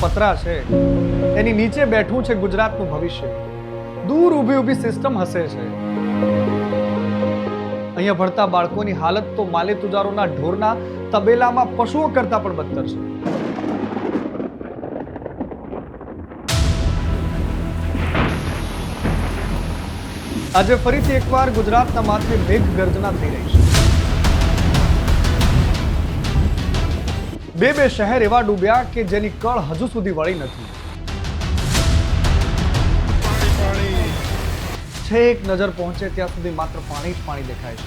પતરા છે એની નીચે બેઠું છે ગુજરાતનું ભવિષ્ય. દૂર ઊભી ઊભી સિસ્ટમ હસે છે. અહીંયા ભણતા બાળકોની હાલત તો માલે તુજારોના ઢોરના તબેલામાં પશુઓ કરતા પણ બદતર છે. આજે ફરીથી એકવાર ગુજરાતના માથે મેઘ ગર્જના થઈ રહી છે. બે શહેર એવા ડૂબ્યા કે જેની કળ હજુ સુધી વળી નથી. છેક નજર પહોંચે ત્યાં સુધી માત્ર પાણી જ પાણી દેખાય છે.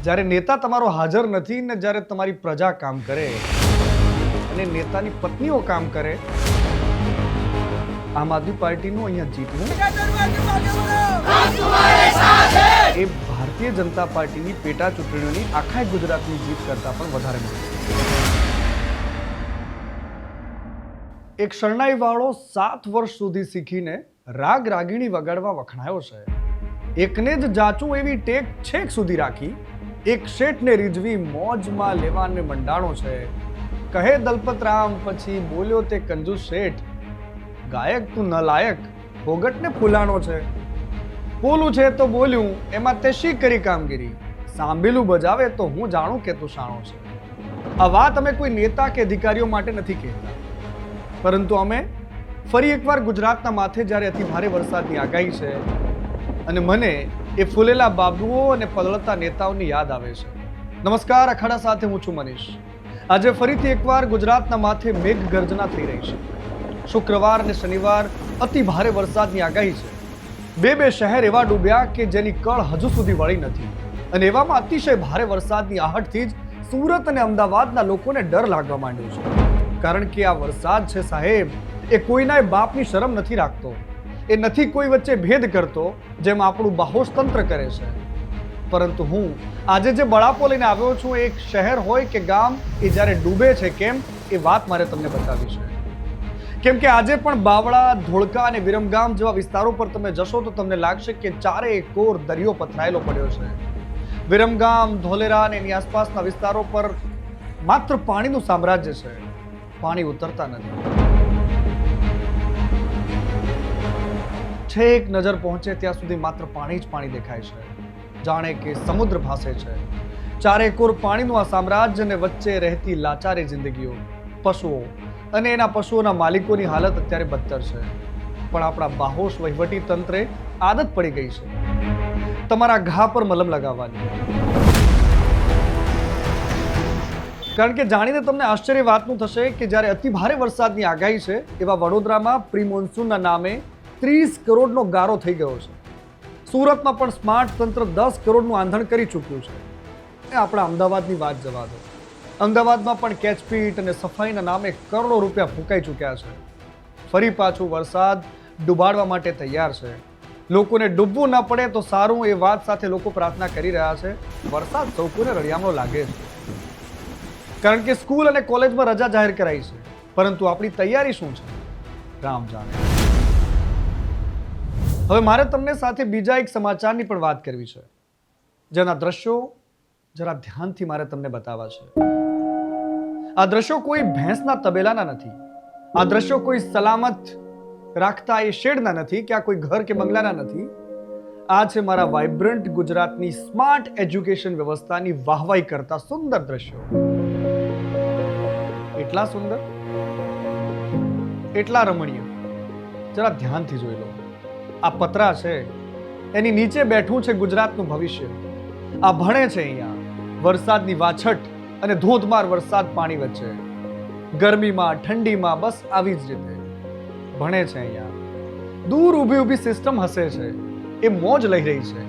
જ્યારે નેતા તમારો હાજર નથી ને જ્યારે તમારી પ્રજા કામ કરે અને નેતાની પત્નીઓ કામ કરે, આમ આદમી પાર્ટીનું અહીંયા જીતવું એ ભારતીય જનતા પાર્ટીની પેટા ચૂંટણીઓની આખા ગુજરાતની જીત કરતા પણ વધારે મહત્વ. એક શરણાઈ વાળો 7 વર્ષ સુધી શીખીને રાગ રાગીણી વગાડવા વખણાયો છે. એકને જ જાચું એવી ટેક છેક સુધી રાખી, એક શેઠને રીઝવી મોજમાં લેવાને મંડાણો છે. કહે દલપતરામ પછી બોલ્યો તે કંજૂસ શેઠ, ગાયક તું ન લાયક ફોગટને ફૂલાણો છે. બોલું છે તો બોલ્યું એમાં તે શી કરી કામગીરી, સાંભળ્યું બજાવે તો હું જાણું કે તું શાણો છે. આ વાત અમે કોઈ નેતા કે અધિકારીઓ માટે નથી કહેતા, પરંતુ અમે ફરી એકવાર ગુજરાતના માથે જ્યારે અતિ ભારે વરસાદની આગાહી છે અને મને એ ફૂલેલા બાબુઓ અને પલળતા નેતાઓની યાદ આવે છે. નમસ્કાર, અખાડા સાથે હું છું મનીષ. આજે ફરીથી એકવાર ગુજરાતના માથે મેઘ ગર્જના થઈ રહી છે. શુક્રવાર અને શનિવાર અતિ ભારે વરસાદની આગાહી છે. બે શહેર એવા ડૂબ્યા કે જેની કળ હજુ સુધી વળી નથી. અને એવામાં અતિશય ભારે વરસાદની આહટથી જ સુરત અને અમદાવાદના લોકોને ડર લાગવા માંડ્યો છે. કારણ કે આ વરસાદ છે સાહેબ, એ કોઈના બાપની શરમ નથી રાખતો. એ નથી કોઈ વચ્ચે ભેદ કરતો જેમ આપણું બાહોશ તંત્ર કરે છે. પરંતુ હું આજે જે બળાપો લઈને આવ્યો છું, એક શહેર હોય કે ગામ, એ જ્યારે ડૂબે છે કેમ, એ વાત મારે તમને બતાવી છે. કેમ કે આજે પણ બાવળા, ધોળકા અને વિરમગામ જેવા વિસ્તારો પર તમે જશો તો તમને લાગશે કે ચારે કોર દરિયો પથરાયેલો પડ્યો છે. વિરમગામ, ધોલેરા અને એની આસપાસના વિસ્તારો પર માત્ર પાણીનું સામ્રાજ્ય છે. પાણી ઉતરતા નથી. છેક નજર પહોંચે ત્યાં સુધી માત્ર પાણી જ પાણી દેખાય છે. જાણે કે સમુદ્ર ભાસે છે. ચારે કોર પાણીનું આ સામ્રાજ્ય અને વચ્ચે રહેતી લાચારી જિંદગીઓ, પશુઓ અને એના પશુઓના માલિકોની હાલત અત્યારે બદતર છે. પણ આપણા બાહોશ વહીવટી તંત્રે આદત પડી ગઈ છે તમારા ઘા પર મલમ લગાવવાની. કારણ કે જાણીને તમને આશ્ચર્ય વાતનું થશે કે જ્યારે અતિ ભારે વરસાદની આગાહી છે એવા વડોદરામાં પ્રી મોન્સૂનના નામે 30 કરોડનો ગારો થઈ ગયો છે. સુરતમાં પણ સ્માર્ટ તંત્ર 10 કરોડનું આંધણ કરી ચૂક્યું છે. એ આપણા અમદાવાદની વાત જવા દો. અમદાવાદમાં પણ કેચપીટ અને સફાઈના નામે કરોડો રૂપિયા ફૂંકાઈ ચૂક્યા છે. ફરી પાછું વરસાદ ડૂબાડવા માટે તૈયાર છે. લોકોને ડૂબવું ન પડે તો સારું, એ વાત સાથે લોકો પ્રાર્થના કરી રહ્યા છે. વરસાદ સૌ કોઈને રળિયામણો લાગે છે. કારણ કે સ્કૂલ અને કોલેજમાં રજા જાહેર કરાઈ છે. પરંતુ આપણી તૈયારી શું છે રામ જાણે. હવે મારે તમને સાથે બીજા એક સમાચારની પણ વાત કરવી છે, જેના દ્રશ્યો જરા ધ્યાનથી મારે તમને બતાવવા છે. આ દ્રશ્યો કોઈ ભેંસના તબેલાના નથી. આ દ્રશ્યો કોઈ સલામત રાખતા એ શેડના નથી કે આ કોઈ ઘર કે બંગલાના નથી. આ છે મારા વાઇબ્રન્ટ ગુજરાતની સ્માર્ટ એજ્યુકેશન વ્યવસ્થાની વાહવાઈ કરતા સુંદર દ્રશ્યો. એટલા સુંદર, એટલા રમણીય, જરા ધ્યાનથી જોઈ લો. આ પતરા છે એની નીચે બેઠું છે ગુજરાતનું ભવિષ્ય. આ ભણે છે અહીંયા વરસાદની વાછટ અને ધોધમાર વરસાદ પાણી વચ્ચે, ગરમીમાં, ઠંડીમાં, બસ આવી જ રીતે ભણે છે અહીંયા. દૂર ઊભી ઊભી સિસ્ટમ હસે છે. એ મોજ લઈ રહી છે.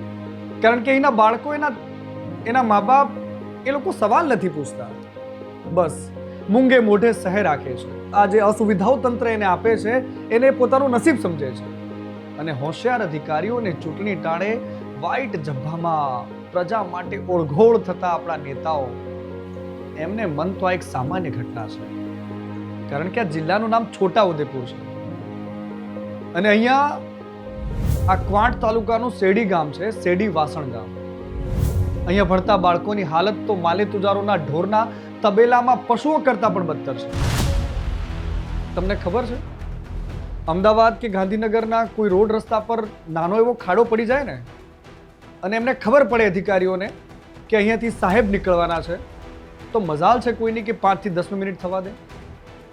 કારણ કે એના બાળકો, એના મા બાપ, એ લોકો સવાલ નથી પૂછતા. બસ મૂંગે મોઢે સહે રાખે છે. આ જે અસુવિધાઓ તંત્ર એને આપે છે એને પોતાનું નસીબ સમજે છે. અને હોશિયાર અધિકારીઓને ચૂંટણી ટાણે વ્હાઈટ જબ્બામાં પ્રજા માટે ઓળઘોળ થતા આપણા નેતાઓ, એમને મન તો આ એક સામાન્ય ઘટના છે. કારણ કે આ જિલ્લાનું નામ છોટા ઉદેપુર છે અને અહીંયા આ ક્વાંટ તાલુકાનું શેડી ગામ છે, શેડી વાસણ ગામ. અહીંયા ભણતા બાળકોની હાલત તો માલે તુજારોના ઢોરના તબેલામાં પશુઓ કરતા પણ બદતર છે. તમને ખબર છે, અમદાવાદ કે ગાંધીનગરના કોઈ રોડ રસ્તા પર નાનો એવો ખાડો પડી જાય ને અને એમને ખબર પડે અધિકારીઓને કે અહીંયાથી સાહેબ નીકળવાના છે, તો મજાલ છે કોઈની કે 5 થી 10 મિનિટ થવા દે,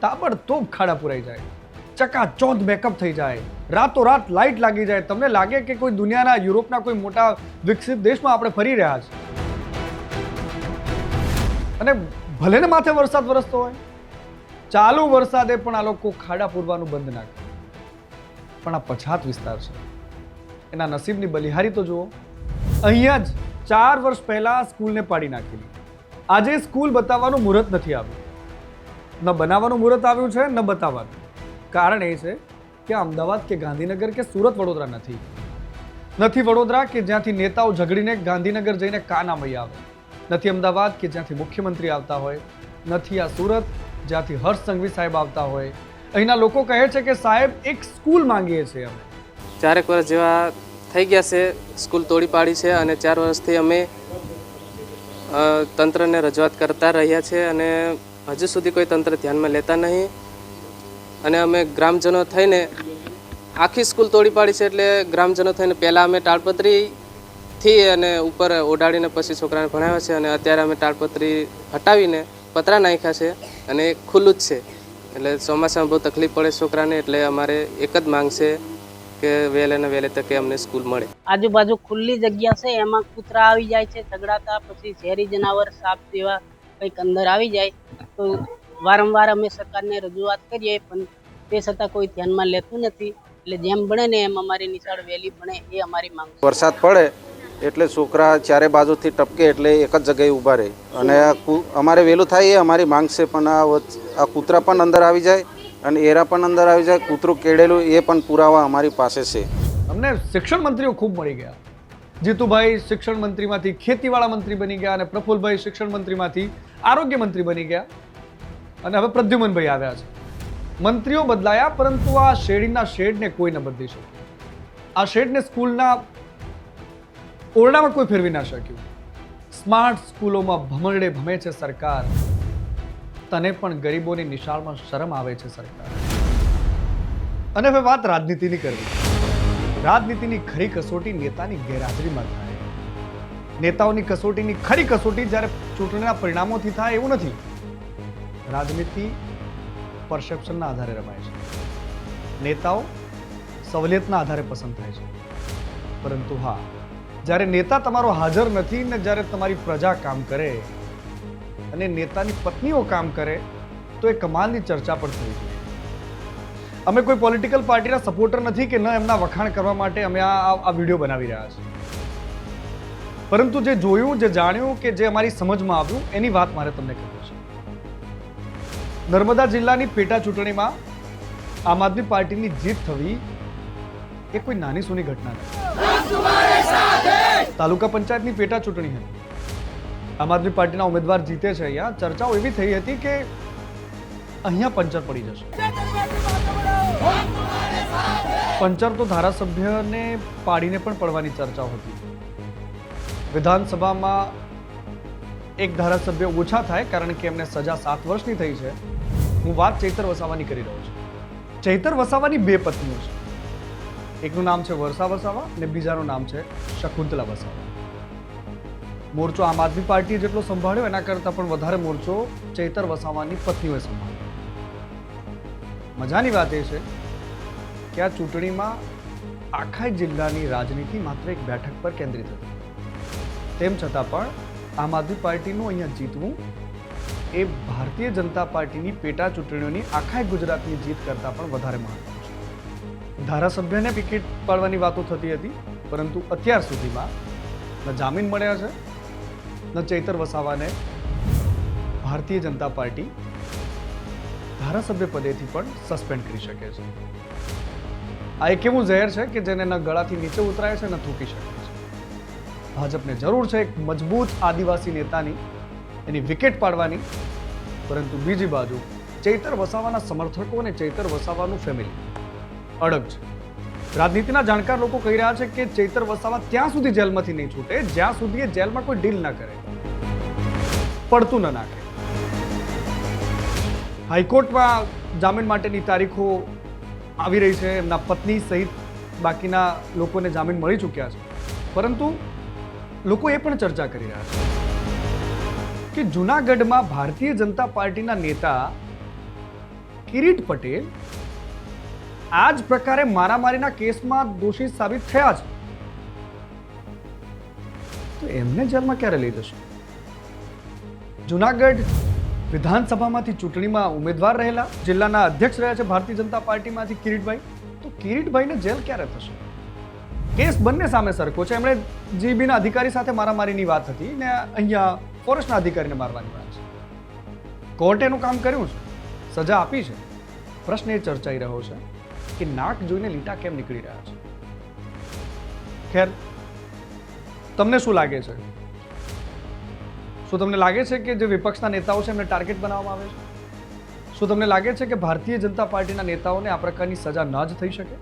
તાબડતોબ ખાડા પુરાઈ જાય, ચકાચોંધ બેકઅપ થઈ જાય, રાતોરાત લાઇટ લાગી જાય. તમને લાગે કે કોઈ દુનિયાના યુરોપના કોઈ મોટા વિકસિત દેશમાં આપણે ફરી રહ્યા છે. અને ભલે ને માથે વરસાદ વરસતો હોય, ચાલુ વરસાદે પણ આ લોકો ખાડા પૂરવાનું બંધ ના કરે. પણ આ પછાત વિસ્તાર છે, એના નસીબની બલિહારી તો જુઓ. અહીંયા જ 4 વર્ષ પહેલા સ્કૂલને પાડી નાખેલી. આજે સ્કૂલ બતાવવાનું મુહૂર્ત નથી આવ્યું. ન બનાવવાનું મુહૂર્ત આવ્યું છે, ન બતાવવાનું. કારણ એ છે કે અમદાવાદ કે ગાંધીનગર કે સુરત વડોદરા નથી વડોદરા કે જ્યાંથી નેતાઓ ઝઘડીને ગાંધીનગર જઈને કાનામય આવે, નથી અમદાવાદ કે જ્યાંથી મુખ્યમંત્રી આવતા હોય, નથી આ સુરત જ્યાંથી હર્ષ સંઘવી સાહેબ આવતા હોય. અહીંના લોકો કહે છે કે સાહેબ એક સ્કૂલ માંગીએ છીએ અમે. 4 વર્ષ જેવા થઈ ગયા છે, સ્કૂલ તોડી પાડી છે અને 4 વર્ષથી અમે તંત્રને રજૂઆત કરતા રહ્યા છે અને હજુ સુધી કોઈ તંત્ર ધ્યાનમાં લેતા નહીં. અને અમે ગ્રામજનો થઈને આખી સ્કૂલ તોડી પાડી છે. એટલે ગ્રામજનો થઈને પહેલાં અમે તાડપત્રીથી અને ઉપર ઓડાડીને પછી છોકરાને ભણાવ્યા છે અને અત્યારે અમે તાડપત્રી હટાવીને પતરા નાખ્યા છે અને ખુલ્લું જ છે. એટલે ચોમાસામાં બહુ તકલીફ પડે છોકરાને, એટલે અમારે એક જ માંગ છે કે વહેલે ને વહેલે તકે અમને સ્કૂલ મળે. આજુબાજુ ખુલ્લી જગ્યા છે, એમાં કૂતરા આવી જાય છે ઝઘડાતા, પછી ઝેરી જનાવર સાપ જેવા કંઈક અંદર આવી જાય. તો વારંવાર અમે સરકારને રજૂઆત કરીએ પણ તે છતાં કોઈ ધ્યાનમાં લેતું નથી. એટલે જેમ બને ને એમ અમારી નિશાળ વહેલી બને એ અમારી માંગ છે. વરસાદ પડે એટલે છોકરા ચારે બાજુથી ટપકે એટલે એક જ જગ્યાએ ઊભા રહે અને અમારે વહેલું થાય એ અમારી માંગ છે. પણ આ કૂતરા પણ અંદર આવી જાય અને એરા પણ અંદર આવી જાય, કૂતરું કેળેલું એ પણ પુરાવા અમારી પાસે છે. અમને શિક્ષણ મંત્રીઓ ખૂબ મળી ગયા. જીતુભાઈ શિક્ષણ મંત્રીમાંથી ખેતીવાળા મંત્રી બની ગયા અને પ્રફુલભાઈ શિક્ષણ મંત્રીમાંથી આરોગ્ય મંત્રી બની ગયા અને હવે પ્રદ્યુમનભાઈ આવ્યા છે. મંત્રીઓ બદલાયા પરંતુ આ શેરડીના શેડને કોઈ ન બદલી શક્યું. આ શેડને સ્કૂલના ઓરડામાં કોઈ ફેરવી ના શક્યું. સ્માર્ટ સ્કૂલોમાં ભમરડે ભમે છે સરકાર, તને પણ ગરીબોની નિશાળમાં શરમ આવે છે સરકાર. અને હવે વાત રાજનીતિની કરવી. રાજનીતિની ખરી કસોટી નેતાની ગેરહાજરીમાં થાય. નેતાઓની કસોટીની ખરી કસોટી જ્યારે ચૂંટણીના પરિણામોથી થાય એવું નથી. રાજનીતિ પરસેપ્શનના આધારે રમાય છે. નેતાઓ સવલિયતના આધારે પસંદ થાય છે. પરંતુ હા, જ્યારે નેતા તમારો હાજર નથી ને જ્યારે તમારી પ્રજા કામ કરે અને નેતાની પત્નીઓ કામ કરે તો એ કમાલની ચર્ચા પણ થવી જોઈએ. અમે કોઈ પોલિટિકલ પાર્ટીના સપોર્ટર નથી કે ન એમના વખાણ કરવા માટે અમે આ વિડીયો બનાવી રહ્યા છીએ. પરંતુ જે જોયું, જે જાણ્યું કે જે અમારી સમજમાં આવ્યું એની વાત મારે તમને કરવી છે. નર્મદા જિલ્લાની પેટા ચૂંટણીમાં આમ આદમી પાર્ટીની જીત થવી એ કોઈ નાની સૂની ઘટના નથી. તાલુકા પંચાયતની પેટા ચૂંટણી હતી. આમ આદમી પાર્ટીના ઉમેદવાર જીતે છે. અહીંયા ચર્ચાઓ એવી થઈ હતી કે અહીંયા પંચર પડી જશે. પંચર તો ધારાસભ્યને પાડીને પણ પડવાની ચર્ચાઓ હતી. વિધાનસભામાં એક ધારાસભ્ય ઓછા થાય કારણ કે એમને સજા 7 વર્ષની થઈ છે. હું વાત ચૈતર વસાવાની કરી રહ્યો છું. ચૈતર વસાવાની 2 પત્નીઓ છે. એકનું નામ છે વર્ષા વસાવા અને બીજાનું નામ છે શકુંતલા વસાવા. મોરચો આમ આદમી પાર્ટીએ જેટલો સંભાળ્યો એના કરતાં પણ વધારે મોરચો ચૈતર વસાવાની પત્નીઓએ સંભાળ્યો. મજાની વાત એ છે કે આ ચૂંટણીમાં આખા જિલ્લાની રાજનીતિ માત્ર એક બેઠક પર કેન્દ્રિત હતી. તેમ છતાં પણ આમ આદમી પાર્ટીનું અહીંયા જીતવું એ ભારતીય જનતા પાર્ટીની પેટા ચૂંટણીઓની આખા ગુજરાતની જીત કરતાં પણ વધારે મહત્વનું છે. ધારાસભ્યને ટિકિટ પાડવાની વાતો થતી હતી પરંતુ અત્યાર સુધીમાં ન જામીન મળ્યા છે, ન ચૈતર વસાવાને ભારતીય જનતા પાર્ટી ધારાસભ્ય પદેથી પણ સસ્પેન્ડ કરી શકે છે. આ એક એવું ઝેર છે કે જેને ન ગળાથી નીચે ઉતરાય છે ન થૂકી શકે છે. ભાજપને જરૂર છે એક મજબૂત આદિવાસી નેતાની, એની વિકેટ પાડવાની. પરંતુ બીજી બાજુ ચૈતર વસાવાના સમર્થકો અને ચૈતર વસાવાનું ફેમિલી અડગ છે. રાજનીતિના જાણકાર લોકો કહી રહ્યા છે કે ચૈતર વસાવા ત્યાં સુધી જેલમાંથી નહીં છૂટે જ્યાં સુધી એ જેલમાં કોઈ ડીલ ના કરે, પડતું ન નાખે. હાઈકોર્ટમાં જામીન માટેની તારીખો આવી રહી છે, એમના પત્ની સહિત બાકીના લોકોને જામીન મળી ચૂક્યા છે, પરંતુ લોકો એ પણ ચર્ચા કરી રહ્યા છે કે જૂનાગઢમાં ભારતીય જનતા પાર્ટીના નેતા કિરીટ પટેલ આ જ પ્રકારે મારામારીના કેસમાં દોષિત સાબિત થયા છે, તો એમને જેલમાં ક્યારે લઈ જશે? જૂનાગઢ વિધાનસભામાંથી ચૂંટણીમાં ઉમેદવાર રહેલા, જિલ્લાના અધ્યક્ષ રહ્યા છે ભારતીય જનતા પાર્ટીમાંથી કિરીટભાઈ, તો કિરીટભાઈને જેલ ક્યારે થશે? કેસ બંને સામે સરખો છે. એમણે જીબીના અધિકારી સાથે મારામારીની વાત હતી ને અહીંયા ફોરેસ્ટના અધિકારીને મારવાની વાત છે. કોર્ટે એનું કામ કર્યું છે, સજા આપી છે. પ્રશ્ન એ ચર્ચાઈ રહ્યો છે કે નાક જોઈને લીટા કેમ નીકળી રહ્યા છે. ખેર, તમને શું લાગે છે? શું તમને લાગે છે કે જે વિપક્ષના નેતાઓ છે એમને ટાર્ગેટ બનાવવામાં આવે છે? શું તમને લાગે છે કે ભારતીય જનતા પાર્ટીના નેતાઓને આ પ્રકારની સજા ન જ થઈ શકે?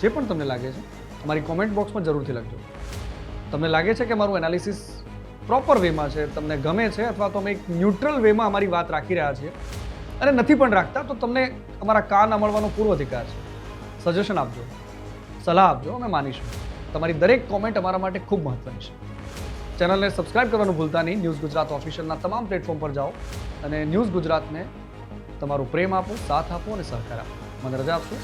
જે પણ તમને લાગે છે અમારી કોમેન્ટ બોક્સમાં જરૂરથી લખજો. તમને લાગે છે કે મારું એનાલિસિસ પ્રોપર વેમાં છે, તમને ગમે છે, અથવા તો અમે એક ન્યુટ્રલ વેમાં અમારી વાત રાખી રહ્યા છીએ અને નથી પણ રાખતા, તો તમને અમારા કાન અમળવાનો પૂરો અધિકાર છે. સજેશન આપજો, સલાહ આપજો, અમે માનીશું. તમારી દરેક કોમેન્ટ અમારા માટે ખૂબ મહત્વની છે. ચેનલને સબસ્ક્રાઇબ કરવાનું ભૂલતા નહીં. ન્યૂઝ ગુજરાત ઓફિશિયલના તમામ પ્લેટફોર્મ પર જાઓ અને ન્યૂઝ ગુજરાતને તમારું પ્રેમ આપો, સાથ આપો અને સહકાર આપો. મને રજા આપશો.